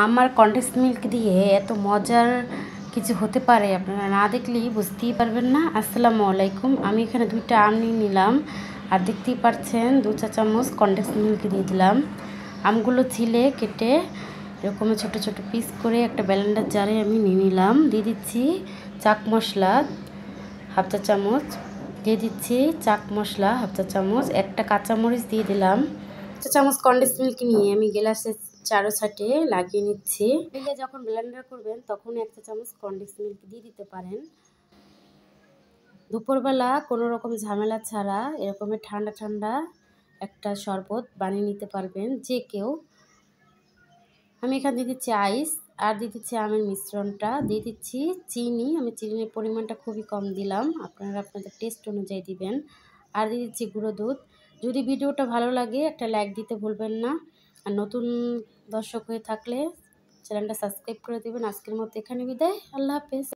আমার condense milk দিয়ে এত মজার কিছু হতে পারে আপনারা না দেখলেই বুঝতেই পারবেন না। আসসালামু আলাইকুম। আমি এখানে 2টা আম নিয়ে নিলাম আর দেখতেই পাচ্ছেন 2 চা চামচ কনডেন্স মিল্ক দিয়ে দিলাম। আমগুলো ছিলে কেটে এরকম ছোট ছোট পিস করে একটা ব্লেন্ডার জারে আমি নিয়ে নিলাম। দিয়ে দিচ্ছি চাট মশলা হাফ চা চামচ, দিয়ে দিচ্ছি চাট মশলা হাফ চা চামচ, একটা কাঁচামরিচ দিয়ে দিলাম। চা চামচ কনডেন্স মিল্ক নিয়ে আমি গ্লাসে চারো সাইডে লাগিয়ে নিচ্ছি। যখন ব্লেন্ডার করবেন তখন 1 চা চামচ কনডেন্স মিল্ক দিয়ে দিতে পারেন। দুপুরবেলা কোনো রকম ঝামেলা ছাড়া এরকমের ঠান্ডা ঠান্ডা একটা শরবত বানিয়ে নিতে পারবেন যে কেউ। আমি এখানে দিয়ে দিচ্ছি আইস আর দিয়ে দিচ্ছি আমের মিশ্রণটা, দিয়ে দিচ্ছি চিনি। আমি চিনির পরিমাণটা খুবই কম দিলাম, আপনারা আপনাদের টেস্ট অনুযায়ী দিবেন। আর দিয়ে দিচ্ছি গুঁড়ো দুধ। যদি ভিডিওটা ভালো লাগে একটা লাইক দিতে ভুলবেন না, আর নতুন দর্শক হয়ে থাকলে চ্যানেলটা সাবস্ক্রাইব করে দেবেন। আজকের মতো এখানে বিদায়, আল্লাহ হাফেজ।